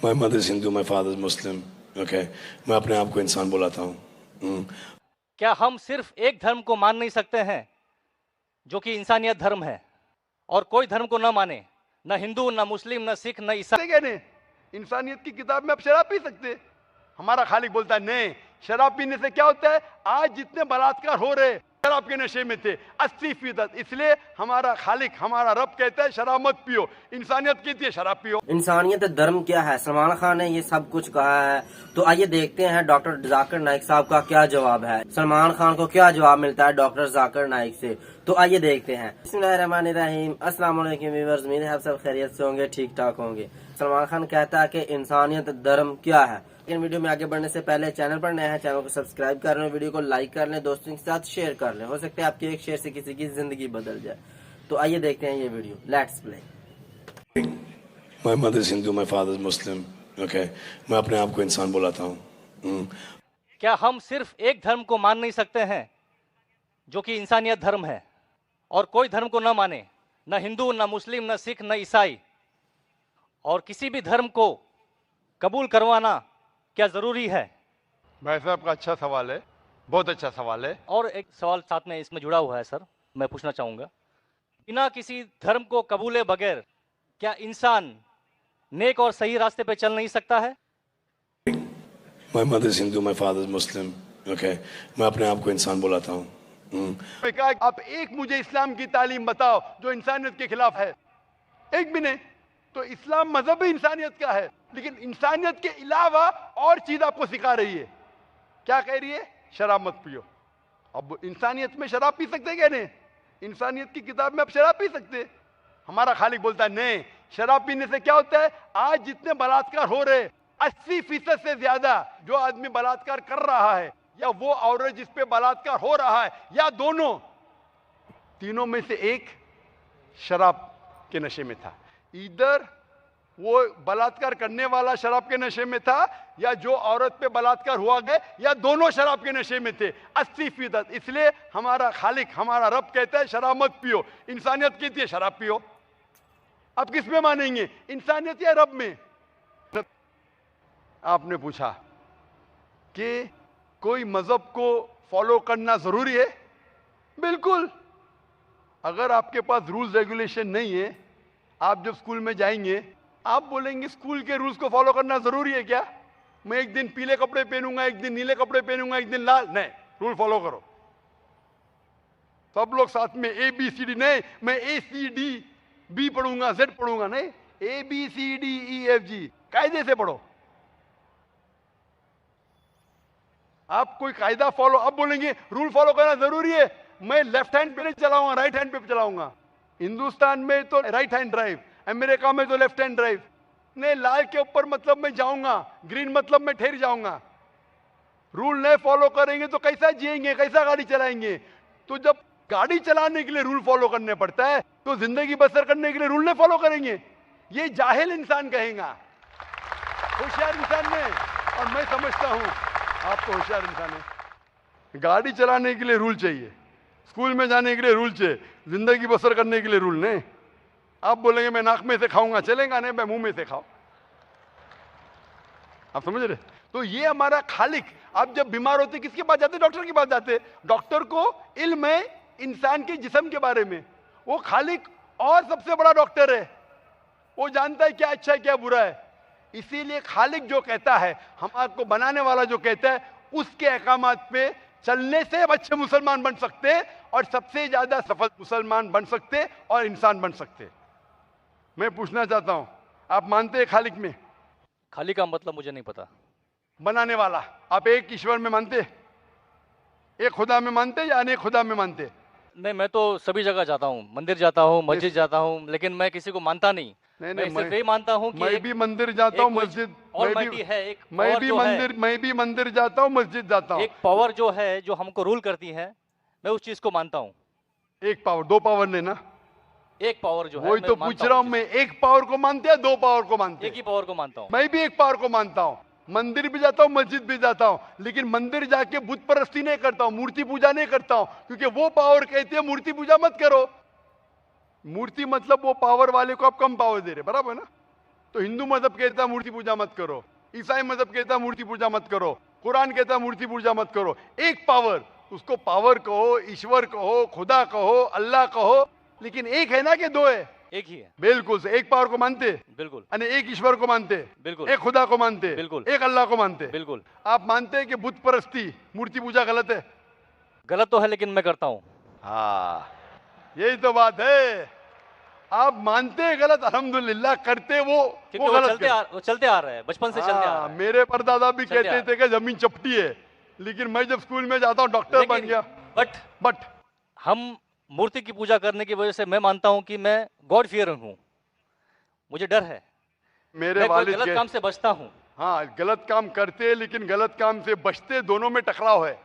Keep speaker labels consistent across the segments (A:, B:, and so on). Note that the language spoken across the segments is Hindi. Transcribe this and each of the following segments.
A: My mother is Hindu, my father is Muslim. Okay, मैं अपने आप को इंसान बुलाता हूँ.
B: क्या हम सिर्फ एक धर्म को मान नहीं सकते हैं जो कि इंसानियत धर्म है, और कोई धर्म को न माने, न हिंदू, न मुस्लिम, न सिख, न ईसाई?
C: कहने इंसानियत की किताब में आप शराब पी सकते? हमारा खालिक बोलता है नहीं, शराब पीने से क्या होता है? आज जितने बलात्कार हो रहे शराब के नशे में थे 80%, इसलिए हमारा खालिक, हमारा रब कहता है शराब मत पियो। इंसानियत कहती है शराब पियो।
D: इंसानियत धर्म क्या है? सलमान खान ने ये सब कुछ कहा है, तो आइए देखते हैं डॉक्टर जाकिर नाइक साहब का क्या जवाब है। सलमान खान को क्या जवाब मिलता है डॉक्टर जाकिर नाइक से, तो आइए देखते हैं। बिस्मिल्लाहिर्रहमानिर्रहीम, अस्सलाम वालेकुम व्यूअर्स, उम्मीद है आप सब खैरियत से होंगे, ठीक ठाक होंगे। सलमान खान कहता है कि इंसानियत धर्म क्या है। लेकिन वीडियो में आगे बढ़ने से पहले चैनल पर नए हैं, चैनल को सब्सक्राइब कर लें, वीडियो को लाइक कर लें, दोस्तों के साथ शेयर कर लें। हो सकता है आपके एक शेयर से किसी की जिंदगी बदल जाए। तो आइए देखते हैं ये video, let's play.
A: My mother is Hindu, my father is Muslim. Okay, मैं अपने आप को इंसान बुलाता हूँ.
B: क्या हम सिर्फ एक धर्म को मान नहीं सकते हैं जो कि इंसानियत धर्म है, और कोई धर्म को न माने, न हिंदू, न मुस्लिम, न सिख, न ईसाई, और किसी भी धर्म को कबूल करवाना क्या जरूरी है?
C: भाई साहब का अच्छा सवाल है, बहुत अच्छा सवाल है।
B: और एक सवाल साथ में इसमें जुड़ा हुआ है सर, मैं पूछना चाहूंगा, बिना किसी धर्म को कबूले बगैर क्या इंसान नेक और सही रास्ते पे चल नहीं सकता है?
A: My mother is Hindu, my father is Muslim. Okay, मैं अपने आप को इंसान बुलाता हूँ.
C: आप एक मुझे इस्लाम की तालीम बताओ जो इंसानियत के खिलाफ है, एक भी नहीं। तो इस्लाम मजहब ही इंसानियत का है, लेकिन इंसानियत के अलावा और चीज आपको सिखा रही है। क्या कह रही है? शराब मत पियो। अब इंसानियत में शराब पी सकते क्या? नहीं, इंसानियत की किताब में आप शराब पी सकते? हमारा खालिक बोलता है नहीं, शराब पीने से क्या होता है? आज जितने बलात्कार हो रहे 80% से ज्यादा जो आदमी बलात्कार कर रहा है, या वो औरत जिस पे बलात्कार हो रहा है, या दोनों, तीनों में से एक शराब के नशे में था। इधर वो बलात्कार करने वाला शराब के नशे में था, या जो औरत पे बलात्कार हुआ गया, या दोनों शराब के नशे में थे 80%। इसलिए हमारा खालिक, हमारा रब कहता है शराब मत पियो। इंसानियत कहती है शराब पियो। अब किस में मानेंगे, इंसानियत या रब में? आपने पूछा कि कोई मजहब को फॉलो करना जरूरी है? बिल्कुल। अगर आपके पास रूल्स रेगुलेशन नहीं है, आप जब स्कूल में जाएंगे आप बोलेंगे स्कूल के रूल्स को फॉलो करना जरूरी है क्या? मैं एक दिन पीले कपड़े पहनूंगा, एक दिन नीले कपड़े पहनूंगा, एक दिन लाल, नहीं, रूल फॉलो करो। सब लोग साथ में ABCD, नहीं मैं ACDB पढ़ूंगा, Z पढ़ूंगा, नहीं, ABCDEFG कायदे से पढ़ो। आप कोई कायदा फॉलो, अब बोलेंगे रूल फॉलो करना जरूरी है, मैं लेफ्ट हैंड पे नहीं चलाऊंगा, राइट हैंड पे चलाऊंगा। हिंदुस्तान में तो राइट हैंड ड्राइव, अमेरिका में तो लेफ्ट हैंड ड्राइव। नहीं, लाल के ऊपर मतलब मैं जाऊंगा, ग्रीन मतलब मैं ठहर जाऊंगा। रूल नहीं फॉलो करेंगे तो कैसा जिएंगे, कैसा गाड़ी चलाएंगे? तो जब गाड़ी चलाने के लिए रूल फॉलो करने पड़ता है, तो जिंदगी बसर करने के लिए रूल नहीं फॉलो करेंगे? ये जाहिल इंसान कहेगा, होशियार इंसान नहीं। और मैं समझता हूं आप तो होशियार इंसान है। गाड़ी चलाने के लिए रूल चाहिए, स्कूल में जाने के लिए रूल चाहिए, जिंदगी बसर करने के लिए रूल नहीं। आप बोलेंगे मैं नाक में से खाऊंगा, चलेगा नहीं, मैं मुंह में से खाओ। आप समझ रहे? तो ये हमारा खालिक। आप जब बीमार होते किसके पास जाते? डॉक्टर के पास जाते। डॉक्टर को इल्म है इंसान के जिस्म के बारे में, वो खालिक और सबसे बड़ा डॉक्टर है, वो जानता है क्या अच्छा है क्या बुरा है। इसीलिए खालिक जो कहता है, हम आपको बनाने वाला जो कहता है, उसके अहकामात पे चलने से अच्छे मुसलमान बन सकते, और सबसे ज्यादा सफल मुसलमान बन सकते और इंसान बन सकते। मैं पूछना चाहता हूं, आप मानते हैं खालिक में?
B: खाली का मतलब मुझे नहीं पता।
C: बनाने वाला, आप एक ईश्वर में मानते, एक खुदा में मानते या अनेक खुदा में मानते?
B: नहीं, मैं तो सभी जगह जाता हूँ, मंदिर जाता हूँ, मस्जिद जाता हूँ, लेकिन मैं किसी को मानता नहीं।
C: नहीं,
B: मैं सिर्फ यही मानता हूँ कि
C: मैं भी मंदिर जाता हूँ, मस्जिद, मैं भी मंदिर जाता हूँ, मस्जिद जाता हूँ।
B: एक पावर जो है, जो हमको रूल करती है, मैं उस चीज को मानता हूँ।
C: एक पावर, दो पावर नहीं ना,
B: एक पावर जो है,
C: वही तो पूछ रहा हूँ मैं। एक पावर को मानते हैं, दो पावर को मानते?
B: एक ही पावर को मानता हूँ।
C: मैं भी एक पावर को मानता हूँ, मंदिर भी जाता हूँ, मस्जिद भी जाता हूँ, लेकिन मंदिर जाके बुत परस्ती नहीं करता हूँ, मूर्ति पूजा नहीं करता हूँ, क्योंकि वो पावर कहती है मूर्ति पूजा मत करो। मूर्ति मतलब वो पावर वाले को आप कम पावर दे रहे, बराबर ना? तो हिंदू मजहब कहता मूर्ति पूजा मत करो, ईसाई मजहब कहता मूर्ति पूजा मत करो, कुरान कहता मूर्ति पूजा मत करो। एक पावर, उसको पावर कहो, ईश्वर कहो, खुदा कहो, अल्लाह कहो, लेकिन एक है ना कि दो है?
B: एक ही है।
C: बिल्कुल से एक पावर को मानते,
B: बिल्कुल।
C: यानी एक ईश्वर को मानते,
B: बिल्कुल।
C: एक खुदा को मानते,
B: बिल्कुल।
C: एक अल्लाह को मानते।
B: बिल्कुल।
C: आप मानते हैं कि बुत परस्ती, मूर्ति पूजा गलत है?
B: गलत तो है, लेकिन मैं करता हूँ।
C: हाँ, यही तो बात है। आप मानते हैं गलत, अल्हम्दुलिल्लाह, करते वो गलत
B: वो चलते आ रहा है, बचपन से चलते आ रहा है।
C: मेरे परदादा भी
B: चलते
C: कहते थे कि जमीन चपटी है, लेकिन मैं जब स्कूल में जाता हूँ डॉक्टर बन गया। बट
B: हम मूर्ति की पूजा करने की वजह से मैं मानता हूँ कि मैं गॉड फियरिंग हूँ, मुझे डर है,
C: मेरे वालिद
B: गलत काम से बचता हूँ।
C: हाँ, गलत काम करते हैं लेकिन गलत काम से बचते, दोनों में टकराव है।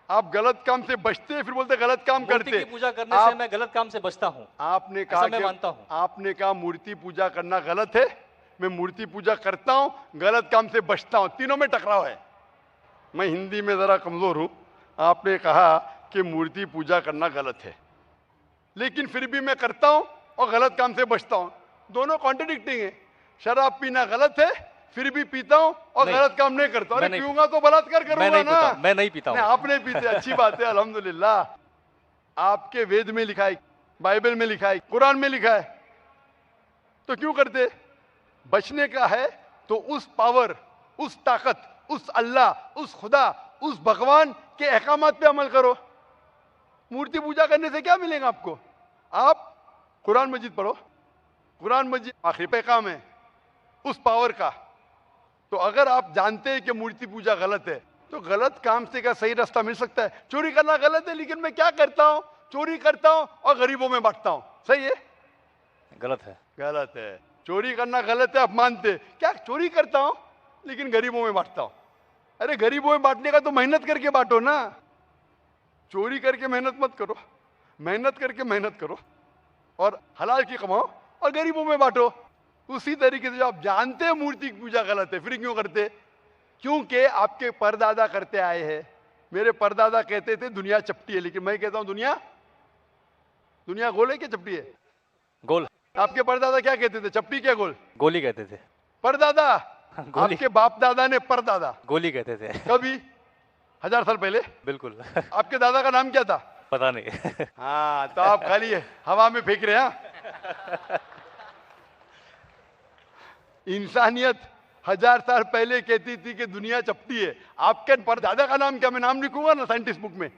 C: आप गलत काम से बचते हैं, फिर बोलते गलत काम करते।
B: मूर्ति की पूजा करने से मैं गलत काम से बचता हूँ।
C: आपने कहा
B: मैं मानता हूँ।
C: आपने कहा मूर्ति पूजा करना गलत है, मैं मूर्ति पूजा करता हूँ, गलत काम से बचता हूँ, तीनों में टकराव है। मैं हिंदी में जरा कमजोर हूँ। आपने कहा कि मूर्ति पूजा करना गलत है, लेकिन फिर भी मैं करता हूँ और गलत काम से बचता हूँ, दोनों कॉन्ट्रडिक्टिंग है। शराब पीना गलत है, फिर भी पीता हूँ और गलत काम नहीं करता। अरे पीऊंगा तो बलात्कार करूंगा ना।
B: मैं नहीं पीता हूँ।
C: आप नहीं पीते, अच्छी बात है, अल्हम्दुलिल्लाह। आपके वेद में लिखा है, बाइबल में लिखा है, कुरान में लिखा है, तो क्यों करते? बचने का है तो उस पावर, उस ताकत, उस अल्लाह, उस खुदा, उस भगवान के अहकामात पे अमल करो। मूर्ति पूजा करने से क्या मिलेगा आपको? आप कुरान मजीद पढ़ो, कुरान मजीद आखिरी पैगाम है उस पावर का। तो अगर आप जानते हैं कि मूर्ति पूजा गलत है, तो गलत काम से क्या सही रास्ता मिल सकता है? चोरी करना गलत है, लेकिन मैं क्या करता हूं? चोरी करता हूं और गरीबों में बांटता हूं, सही है?
B: गलत है।
C: गलत है। चोरी करना गलत है, आप मानते क्या? चोरी करता हूं लेकिन गरीबों में बांटता हूं। अरे गरीबों में बांटने का तो मेहनत करके बांटो ना, चोरी करके मेहनत मत करो, मेहनत करके मेहनत करो और हलाल की कमाओ और गरीबों में बांटो। उसी तरीके से जो आप जानते हैं मूर्ति की पूजा गलत है, फिर क्यों करते? क्योंकि आपके परदादा करते आए हैं। मेरे परदादा कहते थे दुनिया चपटी है, लेकिन मैं कहता हूं दुनिया गोल है क्या चपटी है?
B: गोल।
C: आपके परदादा क्या कहते थे, चपटी क्या गोल?
B: गोली कहते थे।
C: परदादा? आपके बाप दादा ने परदादा
B: गोली कहते थे।
C: कभी 1000 साल पहले?
B: बिल्कुल।
C: आपके दादा का नाम क्या था?
B: पता नहीं।
C: हाँ, तो आप खाली हवा में फेंक रहे हैं। इंसानियत 1000 साल पहले कहती थी कि दुनिया चपटी है। आपके परदादा का नाम क्या? मैं नाम लिखूंगा ना साइंटिस्ट बुक में।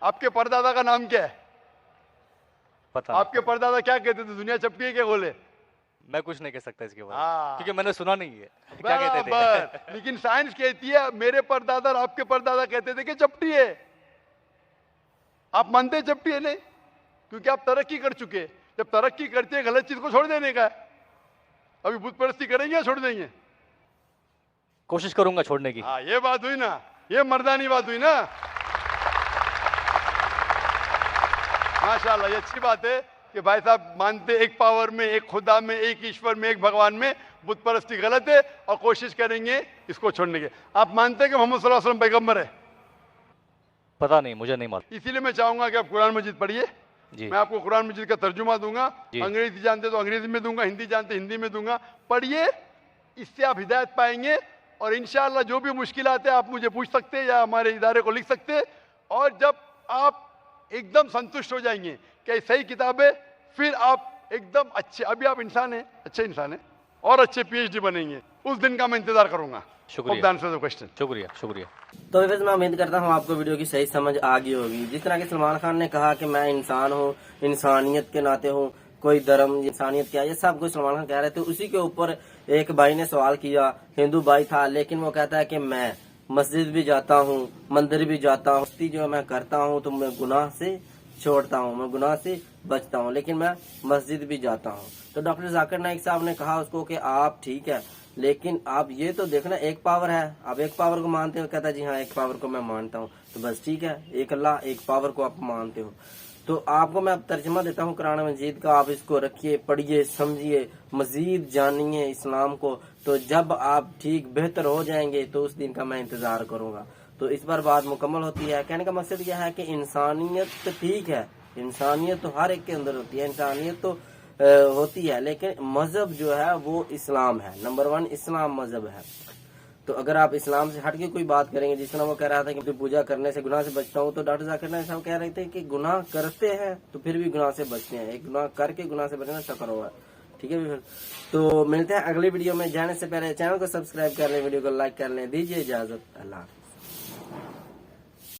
C: आपके परदादा का नाम क्या है?
B: पता
C: आपके परदादा क्या कहते थे, दुनिया चपटी है क्या गोल है?
B: मैं कुछ नहीं कह सकता इसके बारे
C: हाँ।
B: में, क्योंकि मैंने सुना नहीं है क्या कहते थे।
C: लेकिन साइंस कहती है, मेरे परदादा और आपके परदादा कहते थे कि चपटी है। आप मानते हैं चपटी है? नहीं, क्योंकि आप तरक्की कर चुके। जब तरक्की करते हैं, गलत चीज को छोड़ देने का है। अभी बुत परस्ती करेंगे या छोड़ देंगे?
B: कोशिश करूंगा छोड़ने की।
C: हाँ, ये बात हुई ना, ये मर्दानी बात हुई ना। माशाल्लाह, ये अच्छी बात है कि भाई साहब मानते एक पावर में, एक खुदा में, एक ईश्वर में, एक भगवान में। बुत परस्ती गलत है और कोशिश करेंगे इसको छोड़ने की। आप मानते हैं कि मोहम्मद सल्लल्लाहु अलैहि वसल्लम पैगंबर है?
B: पता नहीं, मुझे नहीं मालूम।
C: इसीलिए मैं चाहूंगा कि आप कुरान मजीद पढ़िए।
B: जी।
C: मैं आपको कुरान मजीद का तर्जुमा दूंगा।
B: जी।
C: अंग्रेजी जानते तो अंग्रेजी में दूंगा, हिंदी जानते हिंदी में दूंगा। पढ़िए, इससे आप हिदायत पाएंगे और इंशाअल्लाह जो भी मुश्किलात है आप मुझे पूछ सकते हैं या हमारे इदारे को लिख सकते हैं। और जब आप एकदम संतुष्ट हो जाएंगे कि सही किताब है, फिर आप एकदम अच्छे, अभी आप इंसान हैं, अच्छे इंसान हैं और अच्छे PhD बनेंगे। उस दिन का मैं इंतजार करूंगा।
B: शुक्रिया।
C: क्वेश्चन।
B: शुक्रिया शुक्रिया।
D: तो वैसे मैं उम्मीद करता हूँ आपको वीडियो की सही समझ आ गई होगी। जिस तरह के सलमान खान ने कहा कि मैं इंसान हूँ, इंसानियत के नाते हूँ, कोई धर्म इंसानियत क्या, ये सब कुछ सलमान खान कह रहे थे। उसी के ऊपर एक भाई ने सवाल किया, हिंदू भाई था, लेकिन वो कहता है कि मैं मस्जिद भी जाता हूँ, मंदिर भी जाता हूँ, जो मैं करता हूँ तो मैं गुनाह से छोड़ता हूँ, मैं गुनाह से बचता हूँ, लेकिन मैं मस्जिद भी जाता हूँ। तो डॉक्टर जाकिर नाइक साहब ने कहा उसको कि आप ठीक है, लेकिन आप ये तो देखना, एक पावर है, आप एक पावर को मानते हो? कहता जी हाँ, एक पावर को मैं मानता हूँ। तो बस ठीक है, एक अल्लाह, एक पावर को आप मानते हो। तो आपको मैं अब तर्जमा देता हूँ कुरान मजीद का, आप इसको रखिए, पढ़िए, समझिए, मजीद जानिए इस्लाम को। तो जब आप ठीक बेहतर हो जाएंगे तो उस दिन का मैं इंतजार करूंगा। तो इस बार बात मुकम्मल होती है। कहने का मकसद यह है कि इंसानियत तो ठीक है, इंसानियत तो हर एक के अंदर होती है, इंसानियत तो होती है, लेकिन मजहब जो है वो इस्लाम है, नंबर 1 इस्लाम मजहब है। तो अगर आप इस्लाम से हट के कोई बात करेंगे, जिस तरह वो कह रहा था कि पूजा करने से गुनाह से बचता हूँ, तो डॉक्टर जाकिर नाइक साहब कह रहे थे कि गुनाह करते हैं तो फिर भी गुनाह से बचते हैं, एक गुनाह करके गुनाह से बचना शक्र हुआ। ठीक है फिर तो मिलते हैं अगली वीडियो में। जाने से पहले चैनल को सब्सक्राइब कर लें, वीडियो को लाइक कर लें। दीजिए इजाजत, अल्लाह।